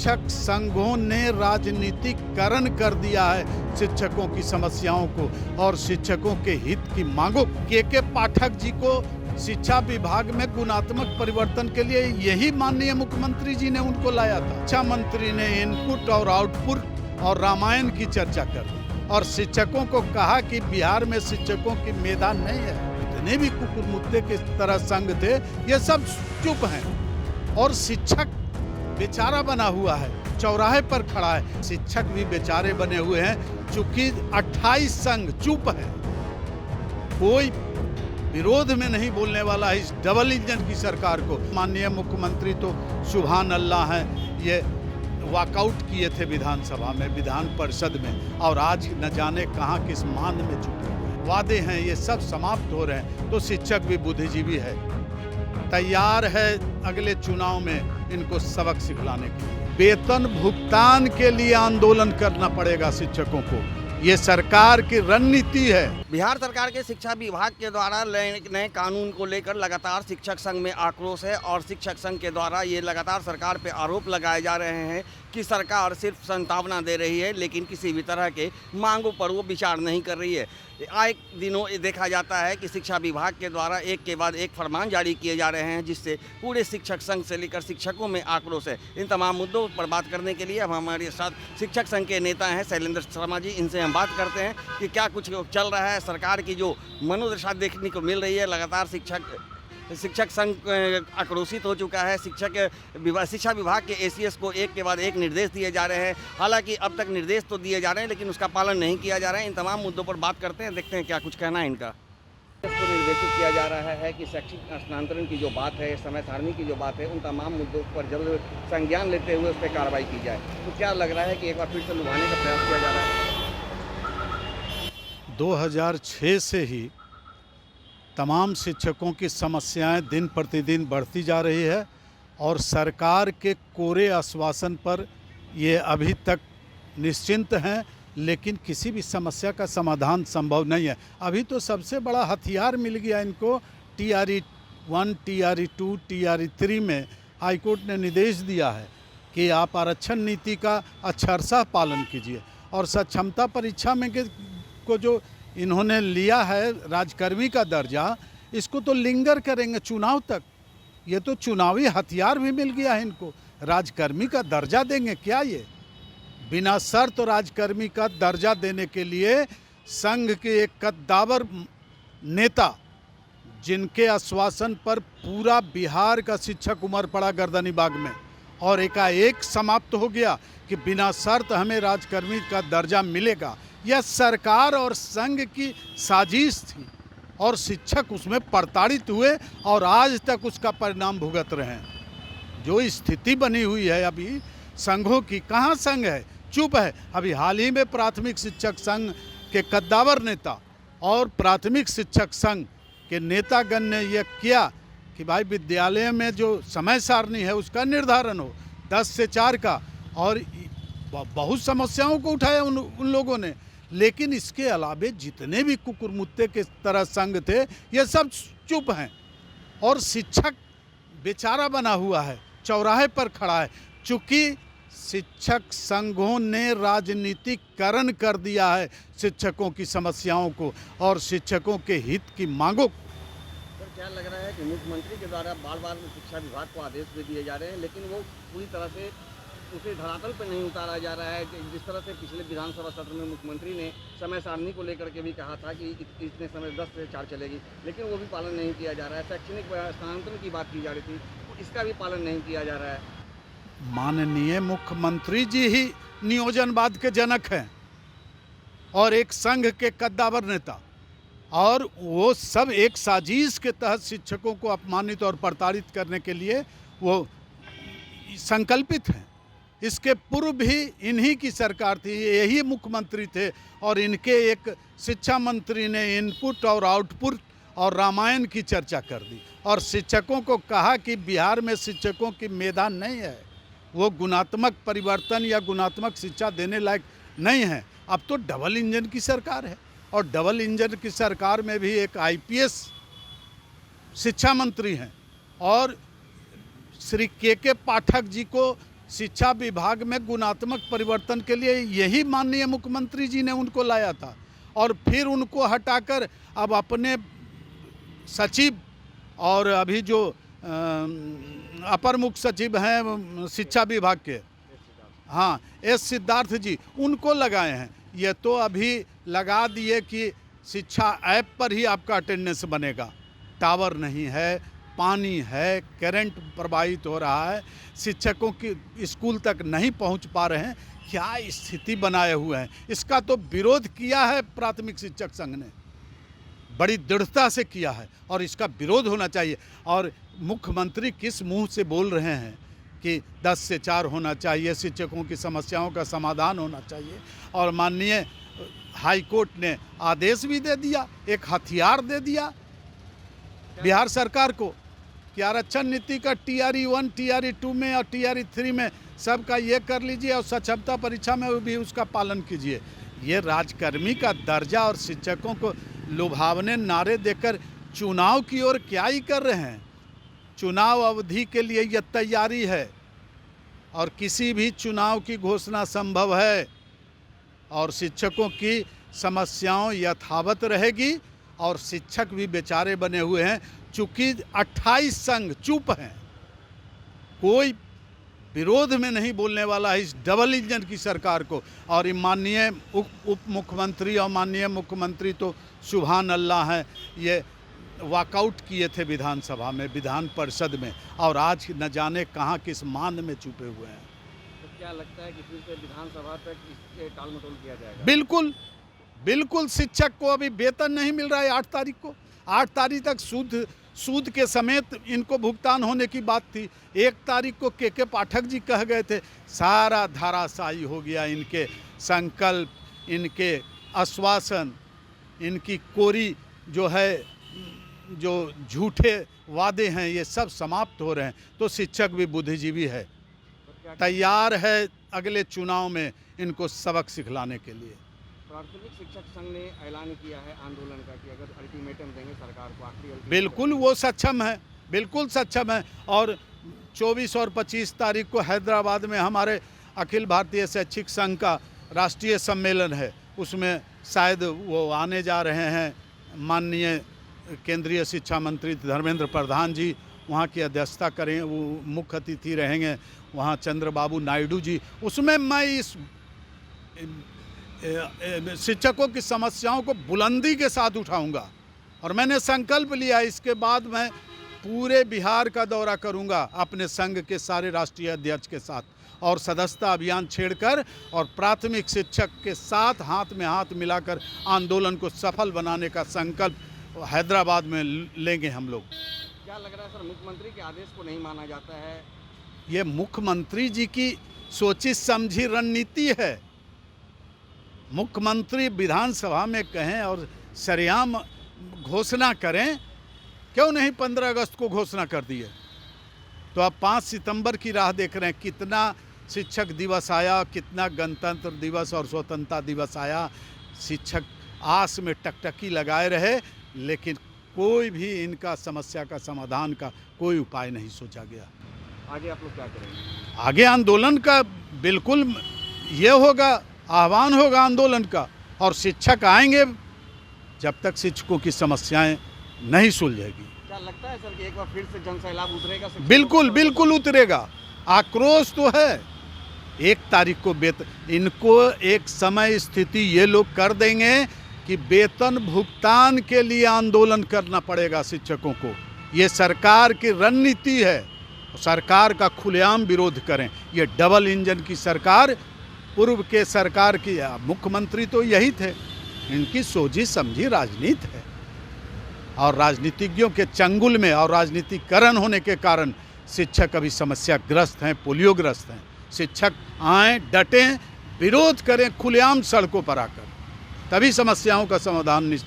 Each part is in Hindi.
शिक्षक संघों ने राजनीतिकरण कर दिया है शिक्षकों की समस्याओं को और शिक्षकों के हित की मांगों। के पाठक जी को शिक्षा विभाग में गुणात्मक परिवर्तन के लिए यही माननीय मुख्यमंत्री जी ने उनको लाया था। शिक्षा मंत्री ने इनपुट और आउटपुट और रामायण की चर्चा कर और शिक्षकों को कहा कि बिहार में शिक्षकों की मेधा नहीं है। जितने भी कुकुर मुत्ते के तरह संघ थे ये सब चुप हैं और शिक्षक बेचारा बना हुआ है, चौराहे पर खड़ा है। शिक्षक भी बेचारे बने हुए हैं चूंकि 28 संघ चुप है, कोई विरोध में नहीं बोलने वाला है इस डबल इंजन की सरकार को। माननीय मुख्यमंत्री तो सुभान अल्लाह हैं, ये वॉकआउट किए थे विधानसभा में, विधान परिषद में, और आज न जाने कहाँ किस मान में चुके हुए वादे हैं ये सब समाप्त हो रहे हैं। तो शिक्षक भी बुद्धिजीवी है, तैयार है अगले चुनाव में इनको सबक सिखलाने के लिए। वेतन भुगतान के लिए आंदोलन करना पड़ेगा शिक्षकों को, ये सरकार की रणनीति है। बिहार सरकार के शिक्षा विभाग के द्वारा नए कानून को लेकर लगातार शिक्षक संघ में आक्रोश है और शिक्षक संघ के द्वारा ये लगातार सरकार पे आरोप लगाए जा रहे हैं कि सरकार सिर्फ संतावना दे रही है लेकिन किसी भी तरह के मांगों पर वो विचार नहीं कर रही है। आए दिनों देखा जाता है कि शिक्षा विभाग के द्वारा एक के बाद एक फरमान जारी किए जा रहे हैं जिससे पूरे शिक्षक संघ से लेकर शिक्षकों में आक्रोश है। इन तमाम मुद्दों पर बात करने के लिए अब हमारे साथ शिक्षक संघ के नेता हैं शैलेंद्र शर्मा जी, इनसे हम बात करते हैं कि क्या कुछ चल रहा है। सरकार की जो मनोदशा देखने को मिल रही है, लगातार शिक्षक संघ आक्रोशित हो चुका है। शिक्षा विभाग के एसीएस को एक के बाद एक निर्देश दिए जा रहे हैं। हालांकि अब तक निर्देश तो दिए जा रहे हैं लेकिन उसका पालन नहीं किया जा रहा है। इन तमाम मुद्दों पर बात करते हैं, देखते हैं क्या कुछ कहना है इनका। इसको निर्देशित किया जा रहा है कि शैक्षिक हस्तांतरण की जो बात है, समय सारणी की जो बात है, उन तमाम मुद्दों पर जल्द संज्ञान लेते हुए उस पर कार्रवाई की जाए। तो क्या लग रहा है कि एक बार फिर से लुभाने का प्रयास किया जा रहा है? 2006 से ही तमाम शिक्षकों की समस्याएं दिन प्रतिदिन बढ़ती जा रही है और सरकार के कोरे आश्वासन पर ये अभी तक निश्चिंत हैं, लेकिन किसी भी समस्या का समाधान संभव नहीं है। अभी तो सबसे बड़ा हथियार मिल गया इनको, TRE 1, TRE 2, TRE 3 में हाईकोर्ट ने निर्देश दिया है कि आप आरक्षण नीति का अक्षरशः पालन कीजिए और सक्षमता परीक्षा में को जो इन्होंने लिया है राजकर्मी का दर्जा, इसको तो लिंगर करेंगे चुनाव तक। ये तो चुनावी हथियार भी मिल गया है इनको, राजकर्मी का दर्जा देंगे क्या? ये बिना शर्त राजकर्मी का दर्जा देने के लिए संघ के एक कद्दावर नेता जिनके आश्वासन पर पूरा बिहार का शिक्षक उमड़ पड़ा गर्दनी बाग में और एकाएक समाप्त हो गया कि बिना शर्त हमें राजकर्मी का दर्जा मिलेगा। यह सरकार और संघ की साजिश थी और शिक्षक उसमें प्रताड़ित हुए और आज तक उसका परिणाम भुगत रहे हैं। जो स्थिति बनी हुई है अभी संघों की, कहाँ संघ है? चुप है। अभी हाल ही में प्राथमिक शिक्षक संघ के कद्दावर नेता और प्राथमिक शिक्षक संघ के नेतागण ने यह किया कि भाई विद्यालय में जो समय सारणी है उसका निर्धारण हो 10 से 4 का, और बहुत समस्याओं को उठाया उन लोगों ने। लेकिन इसके अलावे जितने भी कुकुर मुत्ते के तरह संघ थे ये सब चुप हैं और शिक्षक बेचारा बना हुआ है, चौराहे पर खड़ा है चूंकि शिक्षक संघों ने राजनीतिकरण कर दिया है शिक्षकों की समस्याओं को और शिक्षकों के हित की मांगों। सर, क्या लग रहा है कि मुख्यमंत्री के द्वारा बार बार शिक्षा विभाग को आदेश भी दिए जा रहे हैं लेकिन वो पूरी तरह से उसे धरातल पर नहीं उतारा जा रहा है? जिस तरह से पिछले विधानसभा सत्र में मुख्यमंत्री ने समय सारणी को लेकर के भी कहा था कि इतने समय 10 से 4 चलेगी, लेकिन वो भी पालन नहीं किया जा रहा है। शैक्षणिक स्थानांतरण की बात की जा रही थी, तो इसका भी पालन नहीं किया जा रहा है। माननीय मुख्यमंत्री जी ही नियोजनवाद के जनक हैं और एक संघ के कद्दावर नेता, और वो सब एक साजिश के तहत शिक्षकों को अपमानित और प्रताड़ित करने के लिए वो संकल्पित हैं। इसके पूर्व भी इन्हीं की सरकार थी, यही मुख्यमंत्री थे और इनके एक शिक्षा मंत्री ने इनपुट और आउटपुट और रामायण की चर्चा कर दी और शिक्षकों को कहा कि बिहार में शिक्षकों की मेधा नहीं है, वो गुणात्मक परिवर्तन या गुणात्मक शिक्षा देने लायक नहीं है। अब तो डबल इंजन की सरकार है और डबल इंजन की सरकार में भी एक IPS शिक्षा मंत्री हैं और श्री के पाठक जी को शिक्षा विभाग में गुणात्मक परिवर्तन के लिए यही माननीय मुख्यमंत्री जी ने उनको लाया था, और फिर उनको हटाकर अब अपने सचिव और अभी जो अपर मुख्य सचिव हैं शिक्षा विभाग के, हाँ, एस सिद्धार्थ जी, उनको लगाए हैं। ये तो अभी लगा दिए कि शिक्षा ऐप पर ही आपका अटेंडेंस बनेगा। टावर नहीं है, पानी है, करंट प्रवाहित हो रहा है, शिक्षकों की स्कूल तक नहीं पहुंच पा रहे हैं। क्या स्थिति बनाए हुए हैं। इसका तो विरोध किया है प्राथमिक शिक्षक संघ ने, बड़ी दृढ़ता से किया है, और इसका विरोध होना चाहिए। और मुख्यमंत्री किस मुंह से बोल रहे हैं कि 10 से 4 होना चाहिए, शिक्षकों की समस्याओं का समाधान होना चाहिए, और माननीय हाई कोर्ट ने आदेश भी दे दिया, एक हथियार दे दिया बिहार सरकार को कि आरक्षण नीति का TRE 1, TRE 2 में और TRE 3 में सबका ये कर लीजिए, और सक्षमता परीक्षा में भी उसका पालन कीजिए। ये राजकर्मी का दर्जा और शिक्षकों को लुभावने नारे देकर चुनाव की ओर क्या ही कर रहे हैं। चुनाव अवधि के लिए यह तैयारी है, और किसी भी चुनाव की घोषणा संभव है, और शिक्षकों की समस्याओं यथावत रहेगी, और शिक्षक भी बेचारे बने हुए हैं। चूँकि 28 संघ चुप हैं, कोई विरोध में नहीं बोलने वाला है इस डबल इंजन की सरकार को। और माननीय उप मुख्यमंत्री और माननीय मुख्यमंत्री तो सुभान अल्लाह हैं, ये वॉकआउट किए थे विधानसभा में, विधान परिषद में, और आज न जाने कहाँ किस मान में छुपे हुए हैं। तो क्या लगता है कि फिर से विधानसभा तक इसके टाल मटोल किया जाएगा? बिल्कुल बिल्कुल। शिक्षक को अभी वेतन नहीं मिल रहा है 8 तारीख को। 8 तारीख तक सूद के समेत इनको भुगतान होने की बात थी। 1 तारीख को के पाठक जी कह गए थे। सारा धाराशायी हो गया। इनके संकल्प, इनके आश्वासन, इनकी कोरी जो है, जो झूठे वादे हैं, ये सब समाप्त हो रहे हैं। तो शिक्षक भी बुद्धिजीवी है, तैयार है अगले चुनाव में इनको सबक सिखलाने के लिए। प्राथमिक शिक्षक संघ ने ऐलान किया है आंदोलन का कि अगर अल्टीमेटम देंगे सरकार को, आखिरी बिल्कुल वो सक्षम है, बिल्कुल सक्षम है। और 24 और 25 तारीख को हैदराबाद में हमारे अखिल भारतीय शैक्षिक संघ का राष्ट्रीय सम्मेलन है, उसमें शायद वो आने जा रहे हैं। माननीय केंद्रीय शिक्षा मंत्री धर्मेंद्र प्रधान जी वहाँ की अध्यक्षता करें, वो मुख्य अतिथि रहेंगे, वहाँ चंद्रबाबू नायडू जी। उसमें मैं इस शिक्षकों की समस्याओं को बुलंदी के साथ उठाऊंगा, और मैंने संकल्प लिया इसके बाद मैं पूरे बिहार का दौरा करूंगा अपने संघ के सारे राष्ट्रीय अध्यक्ष के साथ, और सदस्यता अभियान छेड़कर और प्राथमिक शिक्षक के साथ हाथ में हाथ मिलाकर आंदोलन को सफल बनाने का संकल्प हैदराबाद में लेंगे हम लोग। क्या लग रहा है सर, मुख्यमंत्री के आदेश को नहीं माना जाता है? ये मुख्यमंत्री जी की सोची समझी रणनीति है। मुख्यमंत्री विधानसभा में कहें और सरेआम घोषणा करें, क्यों नहीं 15 अगस्त को घोषणा कर दिए। तो अब 5 सितंबर की राह देख रहे हैं। कितना शिक्षक दिवस आया, कितना गणतंत्र दिवस और स्वतंत्रता दिवस आया, शिक्षक आस में टकटकी लगाए रहे, लेकिन कोई भी इनका समस्या का समाधान का कोई उपाय नहीं सोचा गया। आगे आप लोग क्या करेंगे? आगे आंदोलन का बिल्कुल ये होगा, आह्वान होगा आंदोलन का, और शिक्षक आएंगे जब तक शिक्षकों की समस्याएं नहीं सुलझेगी। क्या लगता है सर कि एक बार फिर से जन सैलाब उतरेगा? बिल्कुल बिल्कुल उतरेगा। आक्रोश तो है। 1 तारीख को इनको एक समय स्थिति ये लोग कर देंगे कि वेतन भुगतान के लिए आंदोलन करना पड़ेगा शिक्षकों को। ये सरकार की रणनीति है, सरकार का खुलेआम विरोध करें। ये डबल इंजन की सरकार, पूर्व के सरकार की मुख्यमंत्री तो यही थे। इनकी सोची समझी राजनीति है, और राजनीतिज्ञों के चंगुल में और राजनीतिकरण होने के कारण शिक्षक अभी समस्याग्रस्त हैं, पोलियोग्रस्त हैं। शिक्षक आएँ, डटें, विरोध करें खुलेआम सड़कों पर आकर, तभी समस्याओं का समाधान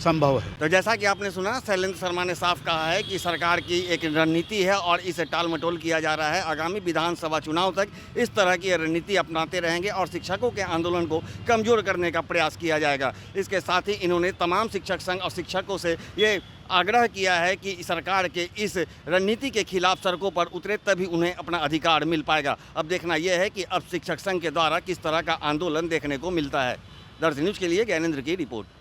संभव है। तो जैसा कि आपने सुना, शैलेंद्र शर्मा ने साफ कहा है कि सरकार की एक रणनीति है और इसे टाल मटोल किया जा रहा है। आगामी विधानसभा चुनाव तक इस तरह की रणनीति अपनाते रहेंगे और शिक्षकों के आंदोलन को कमजोर करने का प्रयास किया जाएगा। इसके साथ ही इन्होंने तमाम शिक्षक संघ और शिक्षकों से ये आग्रह किया है कि सरकार के इस रणनीति के खिलाफ सड़कों पर उतरे, तभी उन्हें अपना अधिकार मिल पाएगा। अब देखना यह है कि अब शिक्षक संघ के द्वारा किस तरह का आंदोलन देखने को मिलता है। दर्शन न्यूज़ के लिए ज्ञानेंद्र की रिपोर्ट।